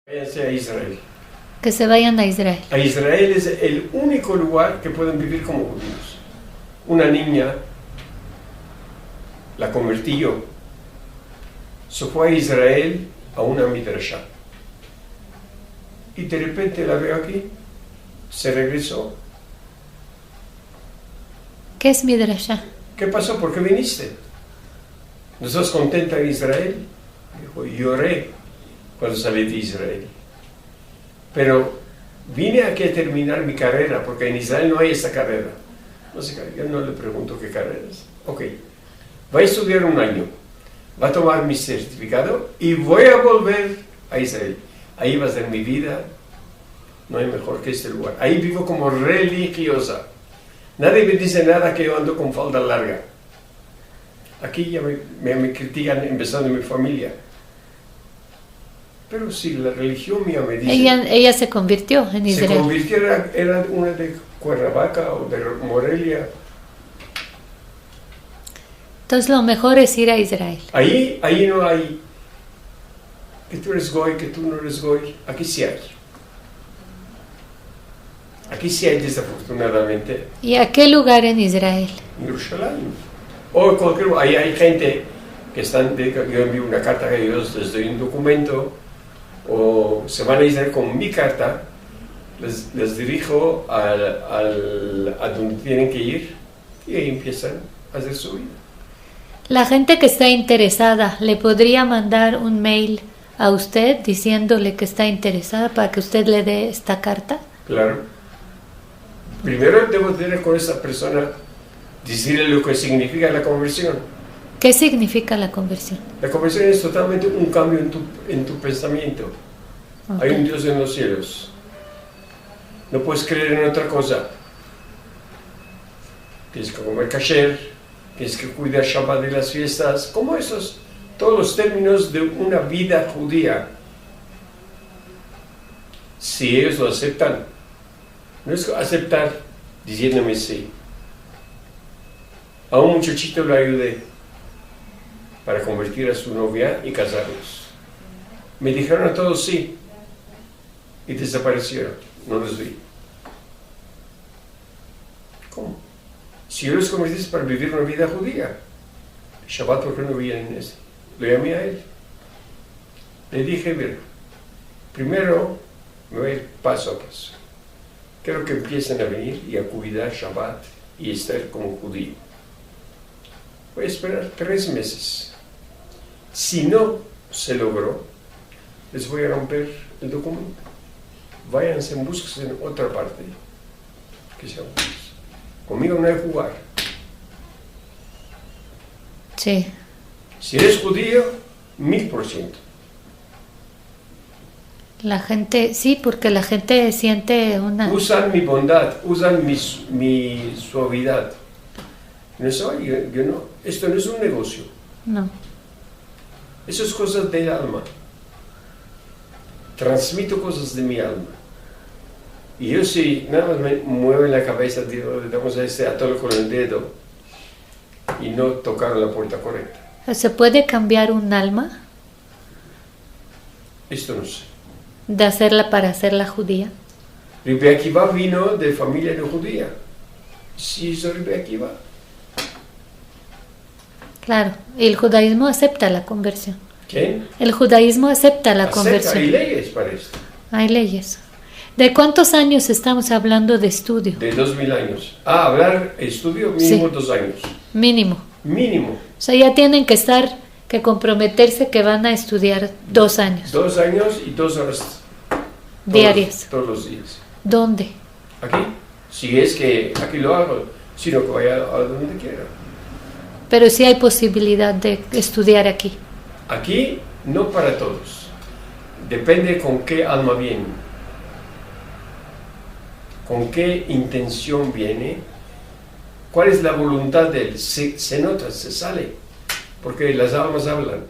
Váyanse a Israel. Que se vayan a Israel. A Israel es el único lugar que pueden vivir como judíos. Una niña, la convertí yo, se fue a Israel a una midrashá. Y de repente la veo aquí, se regresó. ¿Qué es midrashá? ¿Qué pasó? ¿Por qué viniste? ¿No estás contenta en Israel? Dijo, lloré cuando salí de Israel. Pero vine aquí a terminar mi carrera, porque en Israel no hay esta carrera. No sé, yo no le pregunto qué carrera es. Ok, voy a estudiar un año, va a tomar mi certificado y voy a volver a Israel. Ahí va a ser mi vida, no hay mejor que este lugar. Ahí vivo como religiosa. Nadie me dice nada que yo ando con falda larga. Aquí ya me critican empezando mi familia. Pero si la religión mía me dice... Ella se convirtió en Israel. Se convirtió, era una de Cuernavaca o de Morelia. Entonces lo mejor es ir a Israel. Ahí no hay que tú eres goy, que tú no eres goy. Aquí sí hay. Aquí sí hay, desafortunadamente. ¿Y a qué lugar en Israel? En Jerusalén. O cualquier... Ahí hay gente que están... Yo envío una carta a ellos, les doy un documento, o se van a Israel con mi carta, les dirijo a donde tienen que ir y ahí empiezan a hacer su vida. La gente que está interesada, ¿le podría mandar un mail a usted diciéndole que está interesada para que usted le dé esta carta? Claro. Primero debo tener con esa persona, decirle lo que significa la conversión. ¿Qué significa la conversión? La conversión es totalmente un cambio en tu pensamiento. Okay. Hay un Dios en los cielos. No puedes creer en otra cosa. Tienes que comer kasher, tienes que cuidar Shabbat de las fiestas, como esos, todos los términos de una vida judía. Si ellos lo aceptan, no es aceptar diciéndome sí. A un muchachito lo ayudé para convertir a su novia y casarlos. Me dijeron a todos sí y desaparecieron, no los vi. ¿Cómo? Si yo los convertí para vivir una vida judía, Shabbat, ¿por qué no vienen eso? Lo llamé a él. Le dije, mira, primero me voy a ir paso a paso. Quiero que empiecen a venir y a cuidar Shabbat y estar como judío. Voy a esperar 3 meses. Si no se logró, les voy a romper el documento. Váyanse en busca en otra parte que sea judíos. Conmigo no hay jugar. Sí. Si eres judío, 1000%. La gente, sí, porque la gente siente una... Usan mi bondad, usan mi suavidad. No soy, yo no. Esto no es un negocio. No. Eso es cosas del alma. Transmito cosas de mi alma. Y yo si nada más me muevo la cabeza, digo, le damos a este atole con el dedo y no tocaron la puerta correcta. ¿Se puede cambiar un alma Esto no sé. de hacerla para hacerla judía? Rabbi Akiva vino de familia de judía. Sí, soy Rabbi Akiva. Claro, el judaísmo acepta la conversión. ¿Quién? El judaísmo acepta la conversión. Hay leyes para esto. Hay leyes. ¿De cuántos años estamos hablando de estudio? De 2000 años. Hablar estudio mínimo sí. 2 años. Mínimo. Mínimo. O sea, ya tienen que comprometerse que van a estudiar 2 años. 2 años y 2 horas. Diarias. Todos los días. ¿Dónde? Aquí. Si es que aquí lo hago, sino que vaya a donde quiera. Pero sí hay posibilidad de estudiar aquí. Aquí no para todos. Depende con qué alma viene. Con qué intención viene. ¿Cuál es la voluntad de él? Se nota, se sale. Porque las almas hablan.